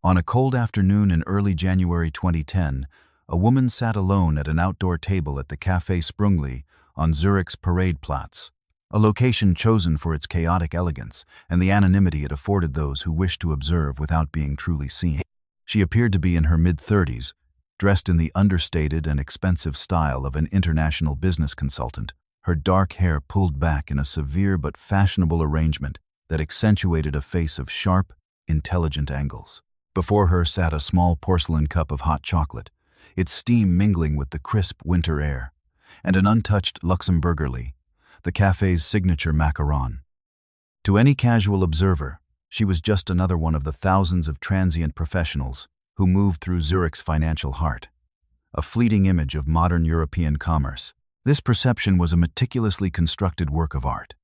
On a cold afternoon in early January 2010, a woman sat alone at an outdoor table at the Café Sprungli on Zurich's Paradeplatz, a location chosen for its chaotic elegance and the anonymity it afforded those who wished to observe without being truly seen. She appeared to be in her mid-30s, dressed in the understated and expensive style of an international business consultant, her dark hair pulled back in a severe but fashionable arrangement that accentuated a face of sharp, intelligent angles. Before her sat a small porcelain cup of hot chocolate, its steam mingling with the crisp winter air, and an untouched Luxemburgerli, the cafe's signature macaron. To any casual observer, she was just another one of the thousands of transient professionals who moved through Zurich's financial heart, a fleeting image of modern European commerce. This perception was a meticulously constructed work of art,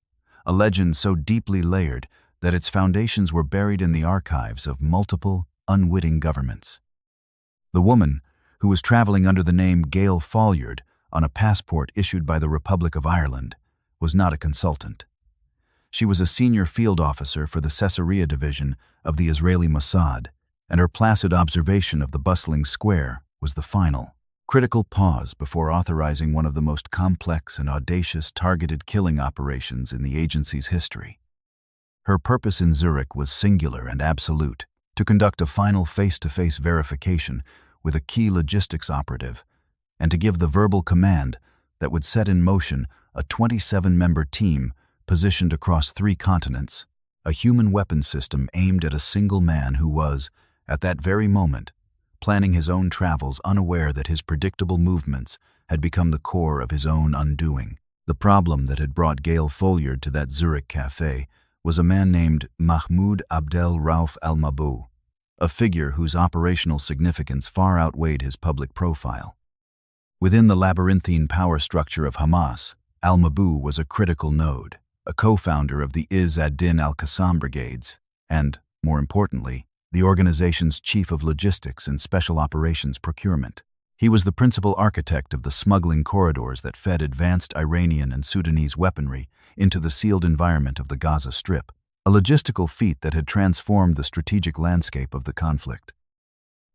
a legend so deeply layered that its foundations were buried in the archives of multiple, unwitting governments. The woman, who was traveling under the name Gail Folliard on a passport issued by the Republic of Ireland, was not a consultant. She was a senior field officer for the Caesarea division of the Israeli Mossad, and her placid observation of the bustling square was the final, critical pause before authorizing one of the most complex and audacious targeted killing operations in the agency's history. Her purpose in Zurich was singular and absolute: to conduct a final face-to-face verification with a key logistics operative, and to give the verbal command that would set in motion a 27-member team positioned across 3 continents, a human weapons system aimed at a single man who was, at that very moment, planning his own travels, unaware that his predictable movements had become the core of his own undoing. The problem that had brought Gail Folliard to that Zurich café was a man named Mahmoud Abdel Rauf Al-Mabhouh, a figure whose operational significance far outweighed his public profile. Within the labyrinthine power structure of Hamas, Al-Mabhouh was a critical node, a co-founder of the Izz ad-Din al-Qassam brigades, and, more importantly, the organization's chief of logistics and special operations procurement. He was the principal architect of the smuggling corridors that fed advanced Iranian and Sudanese weaponry into the sealed environment of the Gaza Strip, a logistical feat that had transformed the strategic landscape of the conflict.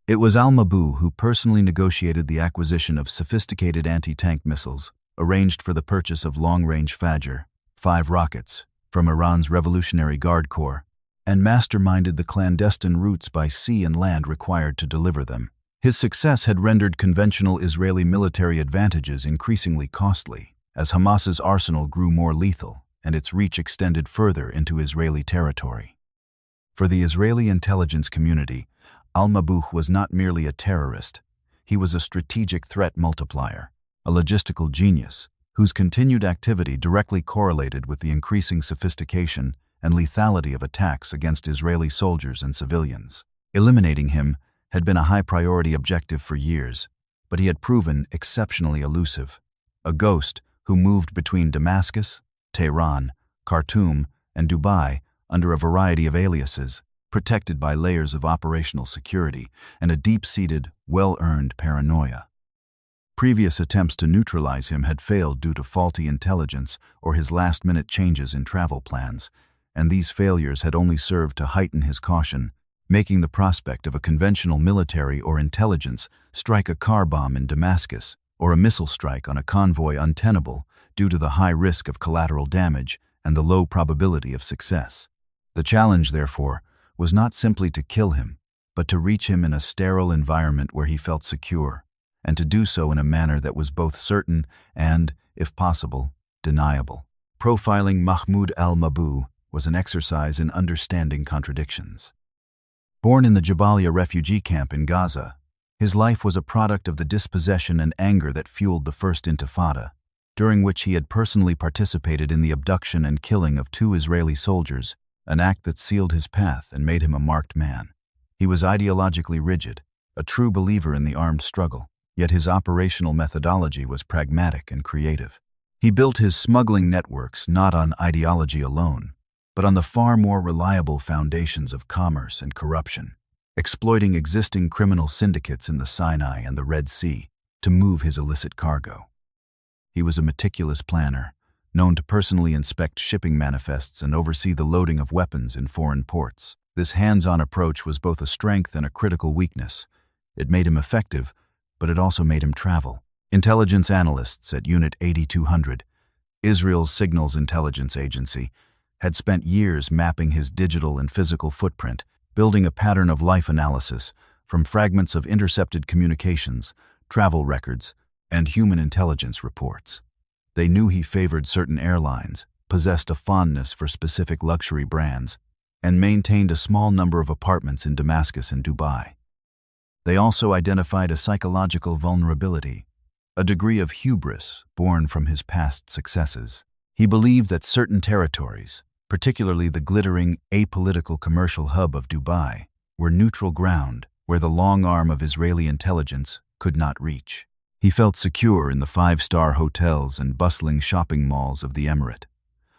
It was Al-Mabhouh who personally negotiated the acquisition of sophisticated anti-tank missiles, arranged for the purchase of long-range Fajr, 5 rockets, from Iran's Revolutionary Guard Corps, and masterminded the clandestine routes by sea and land required to deliver them. His success had rendered conventional Israeli military advantages increasingly costly, as Hamas's arsenal grew more lethal and its reach extended further into Israeli territory. For the Israeli intelligence community, Al-Mabhouh was not merely a terrorist. He was a strategic threat multiplier, a logistical genius whose continued activity directly correlated with the increasing sophistication and lethality of attacks against Israeli soldiers and civilians. Eliminating him had been a high-priority objective for years, but he had proven exceptionally elusive, a ghost who moved between Damascus, Tehran, Khartoum, and Dubai under a variety of aliases, protected by layers of operational security and a deep-seated, well-earned paranoia. Previous attempts to neutralize him had failed due to faulty intelligence or his last-minute changes in travel plans, and these failures had only served to heighten his caution, making the prospect of a conventional military or intelligence strike a car bomb in Damascus or a missile strike on a convoy untenable due to the high risk of collateral damage and the low probability of success. The challenge, therefore, was not simply to kill him, but to reach him in a sterile environment where he felt secure, and to do so in a manner that was both certain and, if possible, deniable. Profiling Mahmoud al-Mabhouh was an exercise in understanding contradictions. Born in the Jabalia refugee camp in Gaza, his life was a product of the dispossession and anger that fueled the First Intifada, during which he had personally participated in the abduction and killing of 2 Israeli soldiers, an act that sealed his path and made him a marked man. He was ideologically rigid, a true believer in the armed struggle, yet his operational methodology was pragmatic and creative. He built his smuggling networks not on ideology alone, but on the far more reliable foundations of commerce and corruption, exploiting existing criminal syndicates in the Sinai and the Red Sea to move his illicit cargo. He was a meticulous planner, known to personally inspect shipping manifests and oversee the loading of weapons in foreign ports. This hands-on approach was both a strength and a critical weakness. It made him effective, but it also made him travel. Intelligence analysts at Unit 8200, Israel's Signals Intelligence Agency, had spent years mapping his digital and physical footprint, building a pattern of life analysis from fragments of intercepted communications, travel records, and human intelligence reports. They knew he favored certain airlines, possessed a fondness for specific luxury brands, and maintained a small number of apartments in Damascus and Dubai. They also identified a psychological vulnerability, a degree of hubris born from his past successes. He believed that certain territories, particularly the glittering, apolitical commercial hub of Dubai, were neutral ground where the long arm of Israeli intelligence could not reach. He felt secure in the five-star hotels and bustling shopping malls of the Emirate,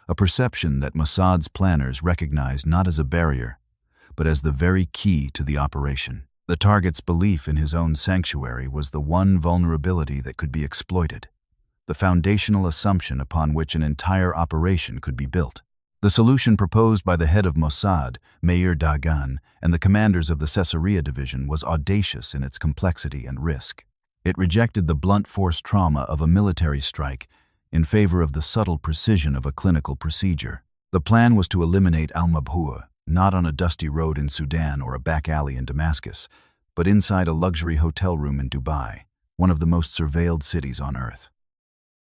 a perception that Mossad's planners recognized not as a barrier, but as the very key to the operation. The target's belief in his own sanctuary was the one vulnerability that could be exploited, the foundational assumption upon which an entire operation could be built. The solution proposed by the head of Mossad, Meir Dagan, and the commanders of the Caesarea division was audacious in its complexity and risk. It rejected the blunt force trauma of a military strike in favor of the subtle precision of a clinical procedure. The plan was to eliminate Al-Mabhouh, not on a dusty road in Sudan or a back alley in Damascus, but inside a luxury hotel room in Dubai, one of the most surveilled cities on Earth.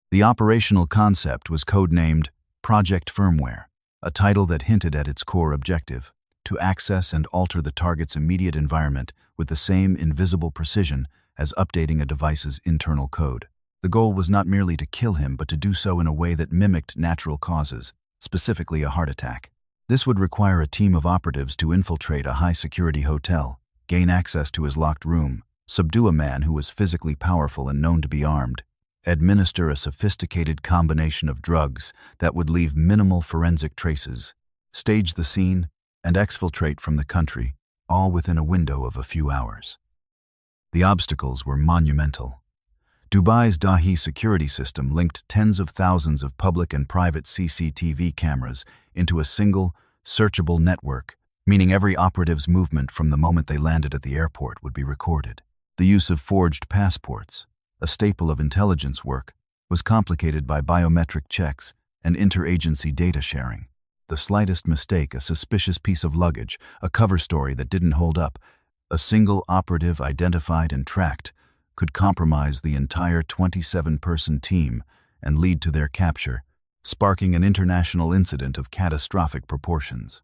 The operational concept was codenamed Project Firmware, a title that hinted at its core objective: to access and alter the target's immediate environment with the same invisible precision as updating a device's internal code. The goal was not merely to kill him, but to do so in a way that mimicked natural causes, specifically a heart attack. This would require a team of operatives to infiltrate a high-security hotel, gain access to his locked room, subdue a man who was physically powerful and known to be armed, administer a sophisticated combination of drugs that would leave minimal forensic traces, stage the scene, and exfiltrate from the country, all within a window of a few hours. The obstacles were monumental. Dubai's Dahi security system linked tens of thousands of public and private CCTV cameras into a single, searchable network, meaning every operative's movement from the moment they landed at the airport would be recorded. The use of forged passports, a staple of intelligence work, was complicated by biometric checks and interagency data sharing. The slightest mistake, a suspicious piece of luggage, a cover story that didn't hold up, a single operative identified and tracked, could compromise the entire 27-person team and lead to their capture, sparking an international incident of catastrophic proportions.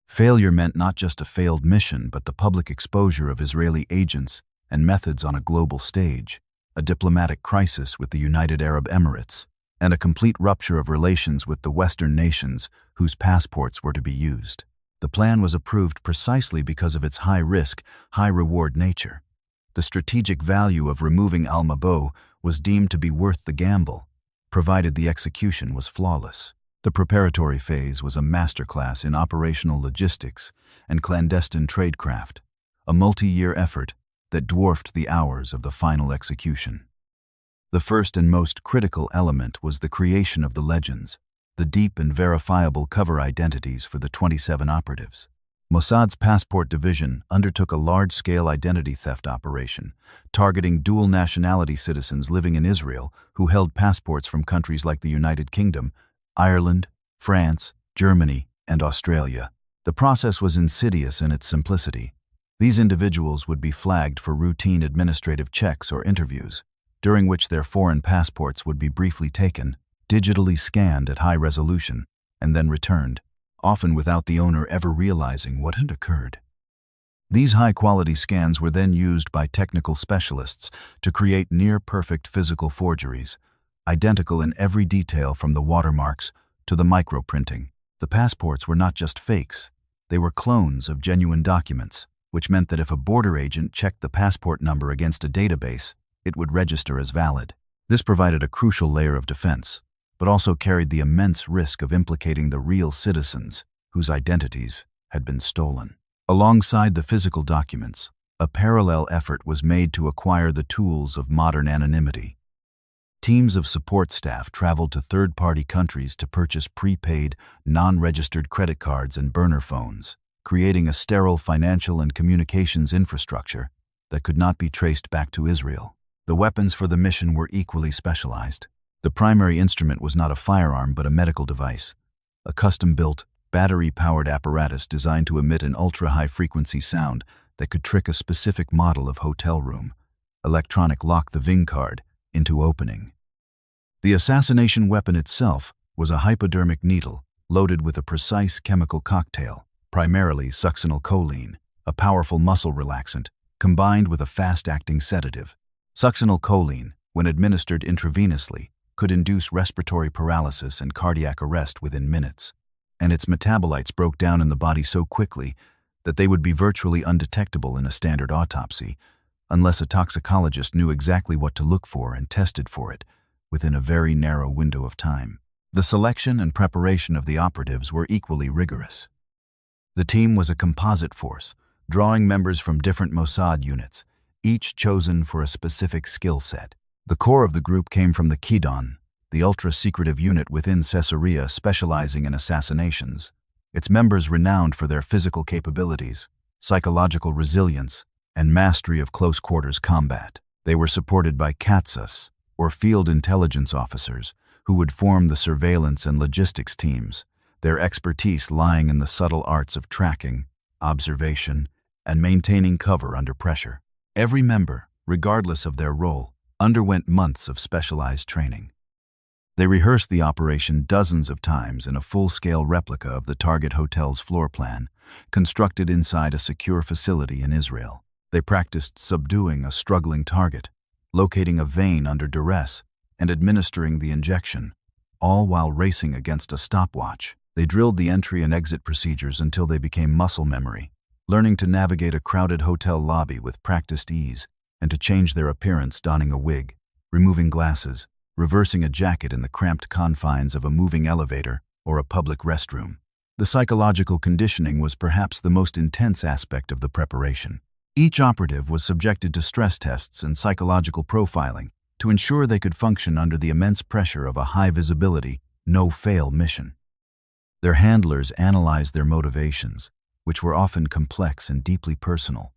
Failure meant not just a failed mission, but the public exposure of Israeli agents and methods on a global stage, a diplomatic crisis with the United Arab Emirates, and a complete rupture of relations with the Western nations whose passports were to be used. The plan was approved precisely because of its high-risk, high-reward nature. The strategic value of removing Al-Mabhouh was deemed to be worth the gamble, provided the execution was flawless. The preparatory phase was a masterclass in operational logistics and clandestine tradecraft, a multi-year effort that dwarfed the hours of the final execution. The first and most critical element was the creation of the legends, the deep and verifiable cover identities for the 27 operatives. Mossad's passport division undertook a large-scale identity theft operation, targeting dual-nationality citizens living in Israel who held passports from countries like the United Kingdom, Ireland, France, Germany, and Australia. The process was insidious in its simplicity. These individuals would be flagged for routine administrative checks or interviews, during which their foreign passports would be briefly taken, digitally scanned at high resolution, and then returned, often without the owner ever realizing what had occurred. These high-quality scans were then used by technical specialists to create near-perfect physical forgeries, identical in every detail from the watermarks to the microprinting. The passports were not just fakes, they were clones of genuine documents, which meant that if a border agent checked the passport number against a database, it would register as valid. This provided a crucial layer of defense, but also carried the immense risk of implicating the real citizens whose identities had been stolen. Alongside the physical documents, a parallel effort was made to acquire the tools of modern anonymity. Teams of support staff traveled to third-party countries to purchase prepaid, non-registered credit cards and burner phones, creating a sterile financial and communications infrastructure that could not be traced back to Israel. The weapons for the mission were equally specialized. The primary instrument was not a firearm but a medical device, a custom-built, battery-powered apparatus designed to emit an ultra-high-frequency sound that could trick a specific model of hotel room, electronic lock the VIN card, into opening. The assassination weapon itself was a hypodermic needle loaded with a precise chemical cocktail, primarily succinylcholine, a powerful muscle relaxant, combined with a fast-acting sedative. Succinylcholine, when administered intravenously, could induce respiratory paralysis and cardiac arrest within minutes, and its metabolites broke down in the body so quickly that they would be virtually undetectable in a standard autopsy, unless a toxicologist knew exactly what to look for and tested for it within a very narrow window of time. The selection and preparation of the operatives were equally rigorous. The team was a composite force, drawing members from different Mossad units, each chosen for a specific skill set. The core of the group came from the Kidon, the ultra-secretive unit within Caesarea specializing in assassinations, its members renowned for their physical capabilities, psychological resilience, and mastery of close-quarters combat. They were supported by Katsas, or field intelligence officers, who would form the surveillance and logistics teams, their expertise lying in the subtle arts of tracking, observation, and maintaining cover under pressure. Every member, regardless of their role, underwent months of specialized training. They rehearsed the operation dozens of times in a full-scale replica of the target hotel's floor plan, constructed inside a secure facility in Israel. They practiced subduing a struggling target, locating a vein under duress, and administering the injection, all while racing against a stopwatch. They drilled the entry and exit procedures until they became muscle memory, learning to navigate a crowded hotel lobby with practiced ease and to change their appearance donning a wig, removing glasses, reversing a jacket in the cramped confines of a moving elevator or a public restroom. The psychological conditioning was perhaps the most intense aspect of the preparation. Each operative was subjected to stress tests and psychological profiling to ensure they could function under the immense pressure of a high-visibility, no-fail mission. Their handlers analyzed their motivations, which were often complex and deeply personal,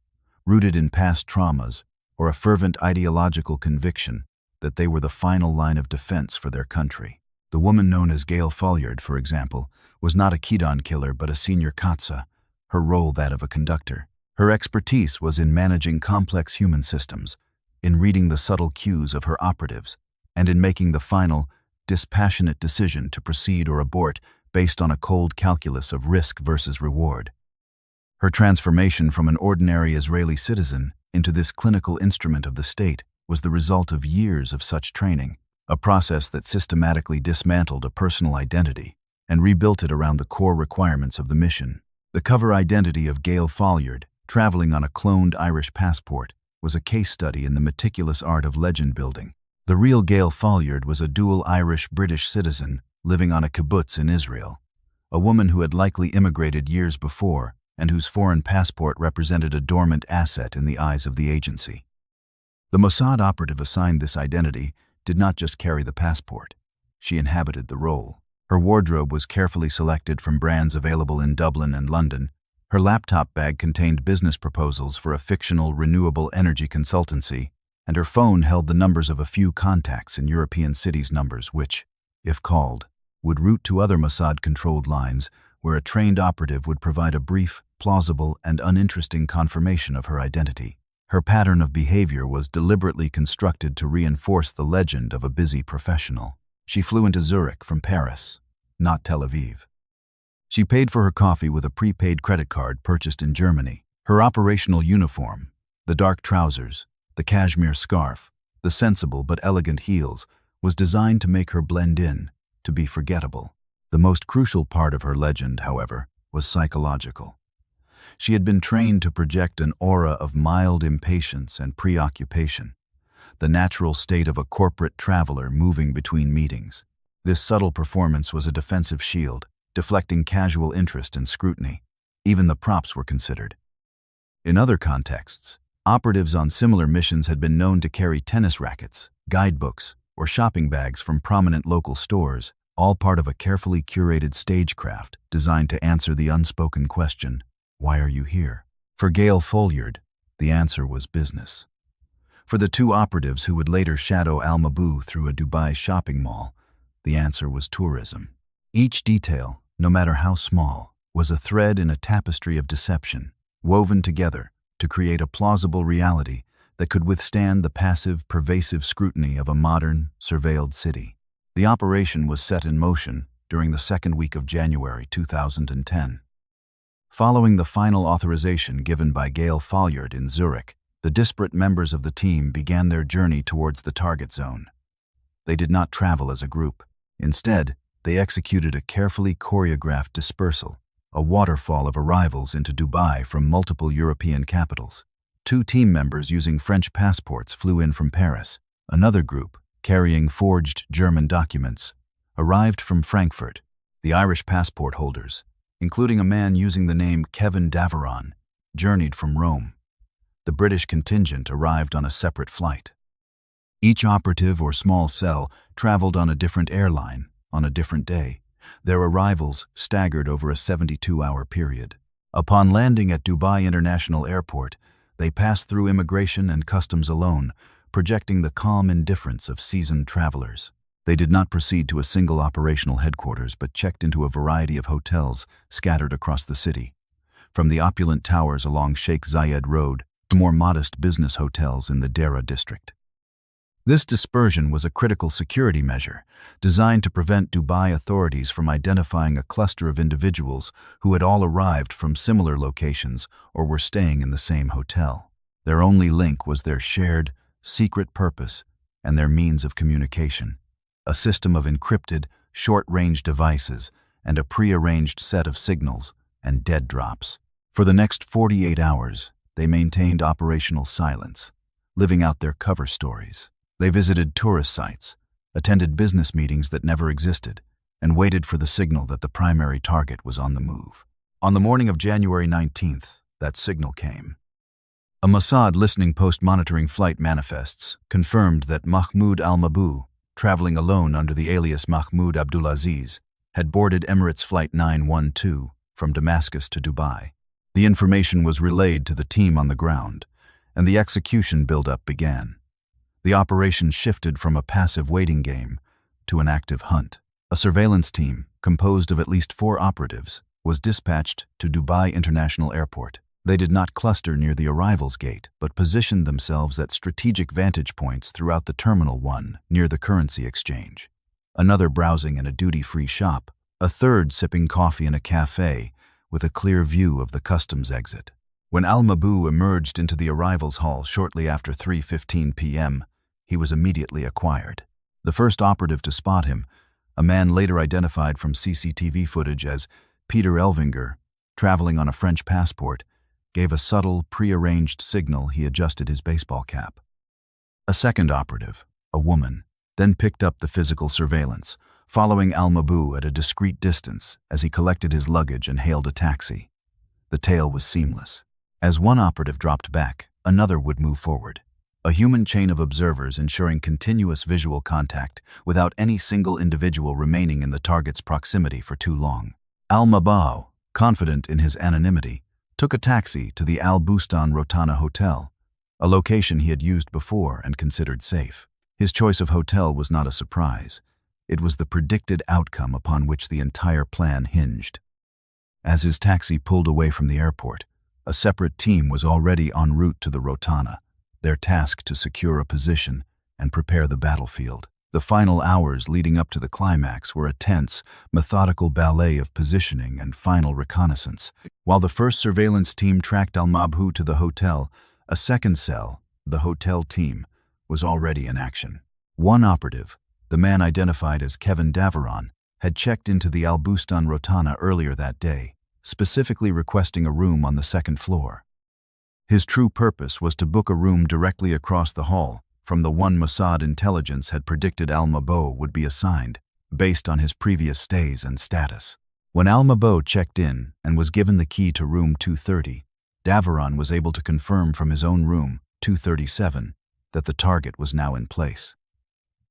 rooted in past traumas or a fervent ideological conviction that they were the final line of defense for their country. The woman known as Gail Folliard, for example, was not a Kidon killer but a senior Katsa, her role that of a conductor. Her expertise was in managing complex human systems, in reading the subtle cues of her operatives, and in making the final, dispassionate decision to proceed or abort based on a cold calculus of risk versus reward. Her transformation from an ordinary Israeli citizen into this clinical instrument of the state was the result of years of such training, a process that systematically dismantled a personal identity and rebuilt it around the core requirements of the mission. The cover identity of Gail Folliard, traveling on a cloned Irish passport, was a case study in the meticulous art of legend building. The real Gail Folliard was a dual Irish-British citizen living on a kibbutz in Israel, a woman who had likely immigrated years before and whose foreign passport represented a dormant asset in the eyes of the agency. The Mossad operative assigned this identity did not just carry the passport. She inhabited the role. Her wardrobe was carefully selected from brands available in Dublin and London. Her laptop bag contained business proposals for a fictional renewable energy consultancy, and her phone held the numbers of a few contacts in European cities, numbers which, if called, would route to other Mossad-controlled lines where a trained operative would provide a brief, plausible, and uninteresting confirmation of her identity. Her pattern of behavior was deliberately constructed to reinforce the legend of a busy professional. She flew into Zurich from Paris, not Tel Aviv. She paid for her coffee with a prepaid credit card purchased in Germany. Her operational uniform, the dark trousers, the cashmere scarf, the sensible but elegant heels, was designed to make her blend in, to be forgettable. The most crucial part of her legend, however, was psychological. She had been trained to project an aura of mild impatience and preoccupation, the natural state of a corporate traveler moving between meetings. This subtle performance was a defensive shield, deflecting casual interest and scrutiny. Even the props were considered. In other contexts, operatives on similar missions had been known to carry tennis rackets, guidebooks, or shopping bags from prominent local stores, all part of a carefully curated stagecraft designed to answer the unspoken question, Why are you here? For Gail Folliard, the answer was business. For the two operatives who would later shadow Al-Mabhouh through a Dubai shopping mall, the answer was tourism. Each detail, no matter how small, was a thread in a tapestry of deception, woven together to create a plausible reality that could withstand the passive, pervasive scrutiny of a modern, surveilled city. The operation was set in motion during the second week of January 2010. Following the final authorization given by Gail Folliard in Zurich, the disparate members of the team began their journey towards the target zone. They did not travel as a group. Instead, they executed a carefully choreographed dispersal, a waterfall of arrivals into Dubai from multiple European capitals. Two team members using French passports flew in from Paris. Another group, carrying forged German documents, arrived from Frankfurt. The Irish passport holders, including a man using the name Kevin Daveron, journeyed from Rome. The British contingent arrived on a separate flight. Each operative or small cell traveled on a different airline, on a different day. Their arrivals staggered over a 72-hour period. Upon landing at Dubai International Airport, they passed through immigration and customs alone, projecting the calm indifference of seasoned travelers. They did not proceed to a single operational headquarters but checked into a variety of hotels scattered across the city, from the opulent towers along Sheikh Zayed Road to more modest business hotels in the Dera district. This dispersion was a critical security measure designed to prevent Dubai authorities from identifying a cluster of individuals who had all arrived from similar locations or were staying in the same hotel. Their only link was their shared, secret purpose and their means of communication, a system of encrypted, short-range devices and a pre-arranged set of signals and dead drops. For the next 48 hours, they maintained operational silence, living out their cover stories. They visited tourist sites, attended business meetings that never existed, and waited for the signal that the primary target was on the move. On the morning of January 19th, that signal came. A Mossad listening post monitoring flight manifests confirmed that Mahmoud Al-Mabhouh, traveling alone under the alias Mahmoud Abdulaziz, had boarded Emirates Flight 912 from Damascus to Dubai. The information was relayed to the team on the ground, and the execution build-up began. The operation shifted from a passive waiting game to an active hunt. A surveillance team, composed of at least 4 operatives, was dispatched to Dubai International Airport. They did not cluster near the arrivals gate, but positioned themselves at strategic vantage points throughout the Terminal 1 near the currency exchange. Another browsing in a duty-free shop, a third sipping coffee in a cafe with a clear view of the customs exit. When Al-Mabhouh emerged into the arrivals hall shortly after 3:15 p.m., he was immediately acquired. The first operative to spot him, a man later identified from CCTV footage as Peter Elvinger, traveling on a French passport, gave a subtle, pre-arranged signal he adjusted his baseball cap. A second operative, a woman, then picked up the physical surveillance, following Al-Mabhouh at a discreet distance as he collected his luggage and hailed a taxi. The tale was seamless. As one operative dropped back, another would move forward. A human chain of observers ensuring continuous visual contact without any single individual remaining in the target's proximity for too long. Al-Mabhouh, confident in his anonymity, took a taxi to the Al Bustan Rotana Hotel, a location he had used before and considered safe. His choice of hotel was not a surprise. It was the predicted outcome upon which the entire plan hinged. As his taxi pulled away from the airport, a separate team was already en route to the Rotana, their task to secure a position and prepare the battlefield. The final hours leading up to the climax were a tense, methodical ballet of positioning and final reconnaissance. While the first surveillance team tracked Al-Mabhouh to the hotel, a second cell, the hotel team, was already in action. One operative, the man identified as Kevin Daveron, had checked into the Al Bustan Rotana earlier that day, specifically requesting a room on the second floor. His true purpose was to book a room directly across the hall from the one Mossad intelligence had predicted Al-Mabhouh would be assigned, based on his previous stays and status. When Al-Mabhouh checked in and was given the key to room 230, Daveron was able to confirm from his own room, 237, that the target was now in place.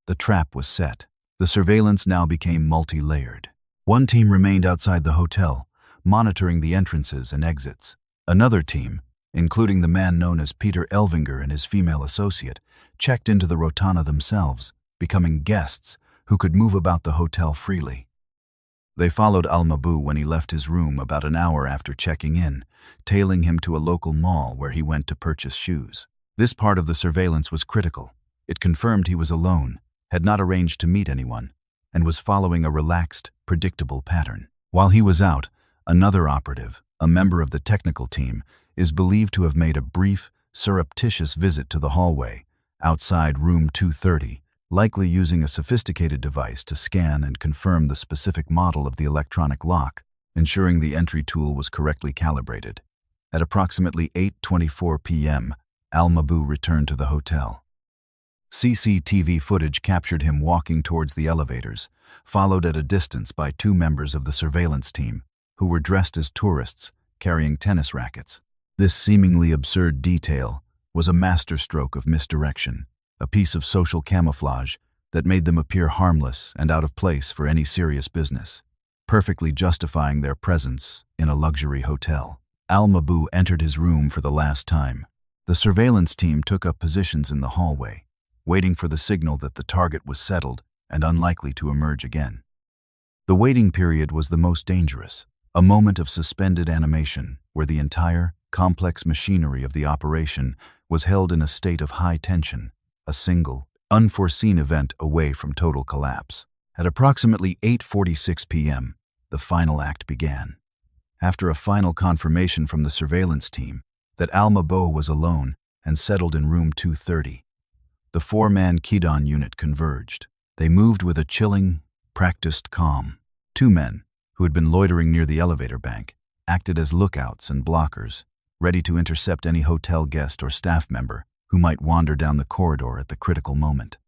The trap was set. The surveillance now became multi-layered. One team remained outside the hotel, monitoring the entrances and exits. Another team, including the man known as Peter Elvinger and his female associate, checked into the rotana themselves, becoming guests who could move about the hotel freely. They followed Al-Mabhouh when he left his room about an hour after checking in, tailing him to a local mall where he went to purchase shoes. This part of the surveillance was critical. It confirmed he was alone, had not arranged to meet anyone, and was following a relaxed, predictable pattern. While he was out, another operative, a member of the technical team, is believed to have made a brief, surreptitious visit to the hallway, outside room 230, likely using a sophisticated device to scan and confirm the specific model of the electronic lock, ensuring the entry tool was correctly calibrated. At approximately 8:24 p.m., Al-Mabhouh returned to the hotel. CCTV footage captured him walking towards the elevators, followed at a distance by two members of the surveillance team, who were dressed as tourists, carrying tennis rackets. This seemingly absurd detail was a masterstroke of misdirection, a piece of social camouflage that made them appear harmless and out of place for any serious business, perfectly justifying their presence in a luxury hotel. Al-Mabhouh entered his room for the last time. The surveillance team took up positions in the hallway, waiting for the signal that the target was settled and unlikely to emerge again. The waiting period was the most dangerous, a moment of suspended animation where the entire, complex machinery of the operation was held in a state of high tension, a single, unforeseen event away from total collapse. At approximately 8:46 p.m., the final act began. After a final confirmation from the surveillance team that Al-Mabhouh was alone and settled in room 230, the four-man Kidon unit converged. They moved with a chilling, practiced calm. Two men, who had been loitering near the elevator bank, acted as lookouts and blockers, ready to intercept any hotel guest or staff member who might wander down the corridor at the critical moment.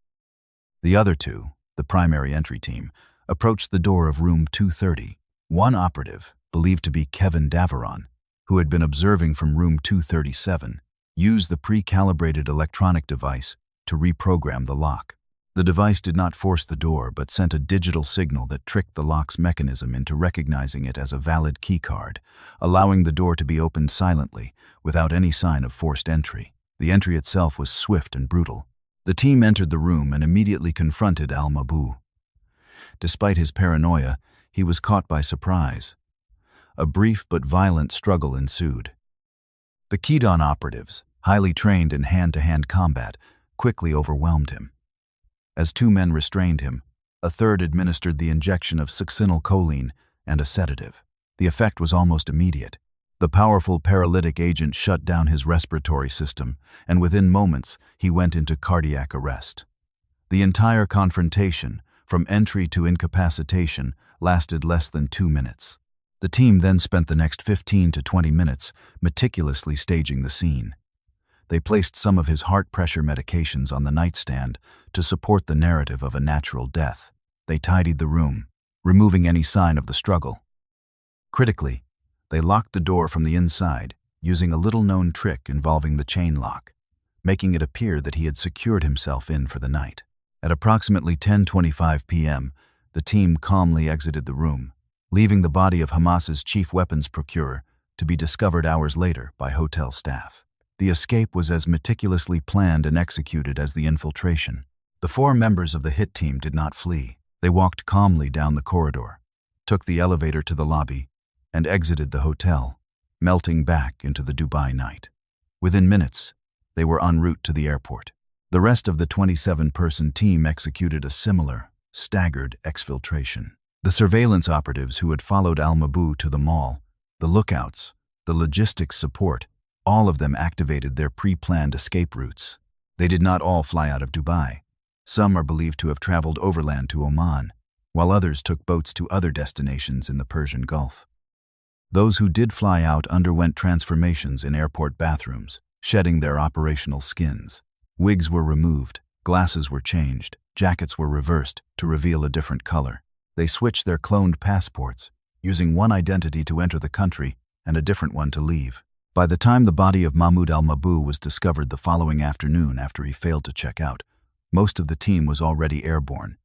The other two, the primary entry team, approached the door of room 230. One operative, believed to be Kevin Daveron, who had been observing from room 237, used the pre-calibrated electronic device to reprogram the lock. The device did not force the door but sent a digital signal that tricked the lock's mechanism into recognizing it as a valid keycard, allowing the door to be opened silently, without any sign of forced entry. The entry itself was swift and brutal. The team entered the room and immediately confronted Al-Mabhouh. Despite his paranoia, he was caught by surprise. A brief but violent struggle ensued. The Kidon operatives, highly trained in hand-to-hand combat, quickly overwhelmed him. As two men restrained him, a third administered the injection of succinylcholine and a sedative. The effect was almost immediate. The powerful paralytic agent shut down his respiratory system, and within moments he went into cardiac arrest. The entire confrontation, from entry to incapacitation, lasted less than 2 minutes. The team then spent the next 15 to 20 minutes meticulously staging the scene. They placed some of his heart pressure medications on the nightstand to support the narrative of a natural death. They tidied the room, removing any sign of the struggle. Critically, they locked the door from the inside, using a little-known trick involving the chain lock, making it appear that he had secured himself in for the night. At approximately 10:25 p.m., the team calmly exited the room, leaving the body of Hamas's chief weapons procurer to be discovered hours later by hotel staff. The escape was as meticulously planned and executed as the infiltration. The four members of the hit team did not flee. They walked calmly down the corridor, took the elevator to the lobby, and exited the hotel, melting back into the Dubai night. Within minutes, they were en route to the airport. The rest of the 27-person team executed a similar, staggered exfiltration. The surveillance operatives who had followed Al-Mabhouh to the mall, the lookouts, the logistics support, all of them activated their pre-planned escape routes. They did not all fly out of Dubai. Some are believed to have traveled overland to Oman, while others took boats to other destinations in the Persian Gulf. Those who did fly out underwent transformations in airport bathrooms, shedding their operational skins. Wigs were removed, glasses were changed, jackets were reversed to reveal a different color. They switched their cloned passports, using one identity to enter the country and a different one to leave. By the time the body of Mahmoud Al-Mabhouh was discovered the following afternoon after he failed to check out, most of the team was already airborne,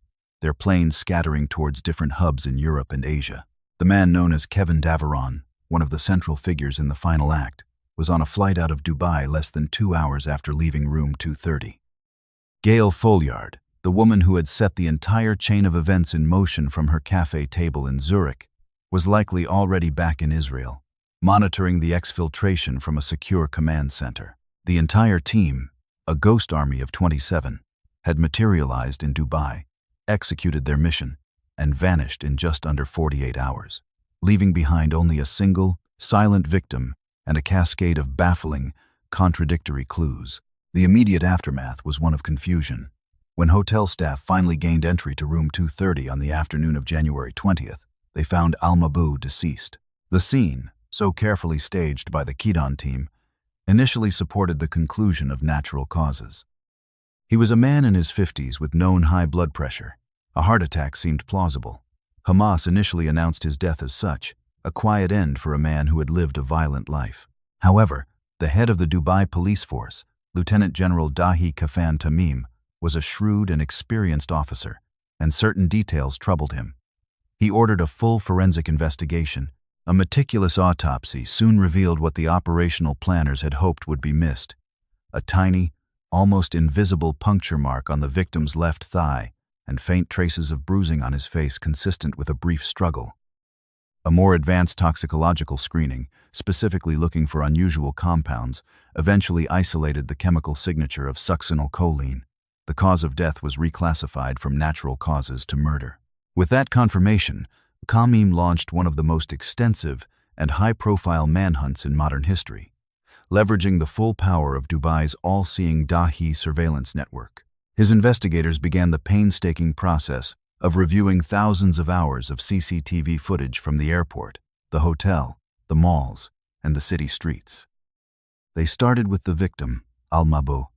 their planes scattering towards different hubs in Europe and Asia. The man known as Kevin Daveron, one of the central figures in the final act, was on a flight out of Dubai less than 2 hours after leaving room 230. Gail Folliard, the woman who had set the entire chain of events in motion from her cafe table in Zurich, was likely already back in Israel, monitoring the exfiltration from a secure command center. The entire team, a ghost army of 27, had materialized in Dubai, executed their mission, and vanished in just under 48 hours, leaving behind only a single, silent victim and a cascade of baffling, contradictory clues. The immediate aftermath was one of confusion. When hotel staff finally gained entry to room 230 on the afternoon of January 20th, they found Al-Mabhouh deceased. The scene, so carefully staged by the Kidon team, initially supported the conclusion of natural causes. He was a man in his 50s with known high blood pressure. A heart attack seemed plausible. Hamas initially announced his death as such, a quiet end for a man who had lived a violent life. However, the head of the Dubai police force, Lieutenant General Dahi Kafan Tamim, was a shrewd and experienced officer, and certain details troubled him. He ordered a full forensic investigation. A meticulous autopsy soon revealed what the operational planners had hoped would be missed: a tiny, almost invisible puncture mark on the victim's left thigh and faint traces of bruising on his face consistent with a brief struggle. A more advanced toxicological screening, specifically looking for unusual compounds, eventually isolated the chemical signature of succinylcholine. The cause of death was reclassified from natural causes to murder. With that confirmation, Kamim launched one of the most extensive and high-profile manhunts in modern history, leveraging the full power of Dubai's all-seeing Dahi surveillance network. His investigators began the painstaking process of reviewing thousands of hours of CCTV footage from the airport, the hotel, the malls, and the city streets. They started with the victim, Al-Mabhouh,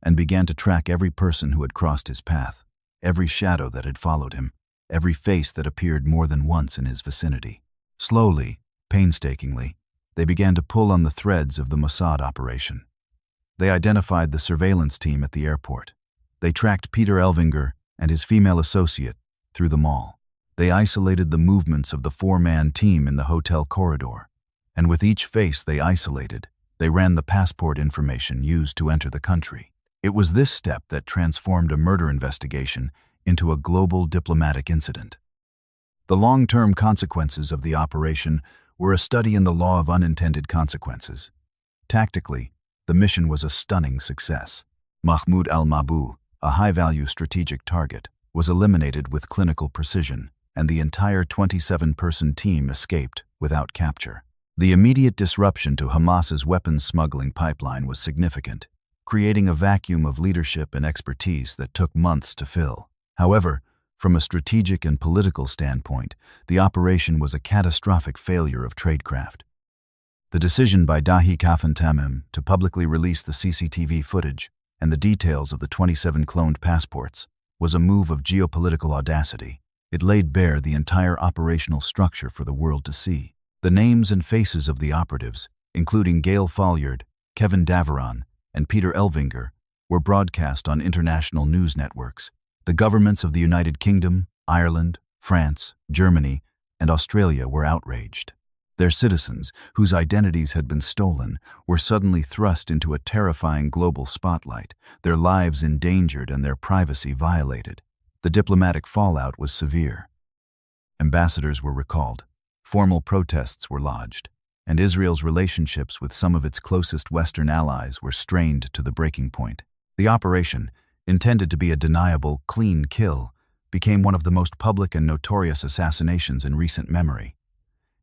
and began to track every person who had crossed his path, every shadow that had followed him, every face that appeared more than once in his vicinity. Slowly, painstakingly, they began to pull on the threads of the Mossad operation. They identified the surveillance team at the airport. They tracked Peter Elvinger and his female associate through the mall. They isolated the movements of the 4-man team in the hotel corridor. And with each face they isolated, they ran the passport information used to enter the country. It was this step that transformed a murder investigation into a global diplomatic incident. The long-term consequences of the operation were a study in the law of unintended consequences. Tactically, the mission was a stunning success. Mahmoud Al-Mabhouh, a high-value strategic target, was eliminated with clinical precision, and the entire 27-person team escaped without capture. The immediate disruption to Hamas's weapons smuggling pipeline was significant, creating a vacuum of leadership and expertise that took months to fill. However, from a strategic and political standpoint, the operation was a catastrophic failure of tradecraft. The decision by Dahi Kafan Tamim to publicly release the CCTV footage and the details of the 27 cloned passports was a move of geopolitical audacity. It laid bare the entire operational structure for the world to see. The names and faces of the operatives, including Gail Folliard, Kevin Daveron, and Peter Elvinger, were broadcast on international news networks. The governments of the United Kingdom, Ireland, France, Germany, and Australia were outraged. Their citizens, whose identities had been stolen, were suddenly thrust into a terrifying global spotlight, their lives endangered and their privacy violated. The diplomatic fallout was severe. Ambassadors were recalled, formal protests were lodged, and Israel's relationships with some of its closest Western allies were strained to the breaking point. The operation, intended to be a deniable, clean kill, became one of the most public and notorious assassinations in recent memory.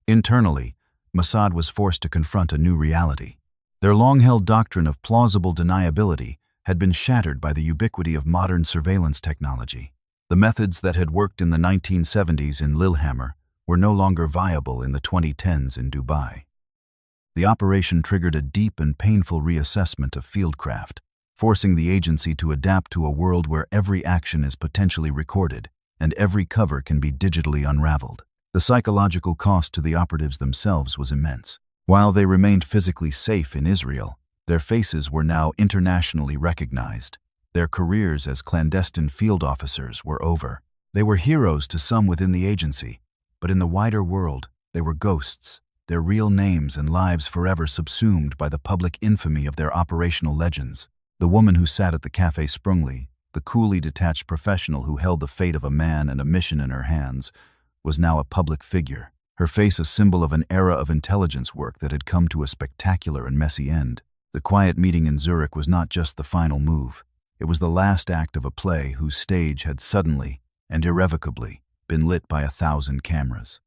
Internally, Mossad was forced to confront a new reality. Their long-held doctrine of plausible deniability had been shattered by the ubiquity of modern surveillance technology. The methods that had worked in the 1970s in Lillehammer were no longer viable in the 2010s in Dubai. The operation triggered a deep and painful reassessment of fieldcraft, forcing the agency to adapt to a world where every action is potentially recorded and every cover can be digitally unraveled. The psychological cost to the operatives themselves was immense. While they remained physically safe in Israel, their faces were now internationally recognized. Their careers as clandestine field officers were over. They were heroes to some within the agency, But in the wider world, they were ghosts, their real names and lives forever subsumed by the public infamy of their operational legends. The woman who sat at the Café Sprungli, the coolly detached professional who held the fate of a man and a mission in her hands, was now a public figure, her face a symbol of an era of intelligence work that had come to a spectacular and messy end. The quiet meeting in Zurich was not just the final move. It was the last act of a play whose stage had suddenly and irrevocably been lit by 1,000 cameras.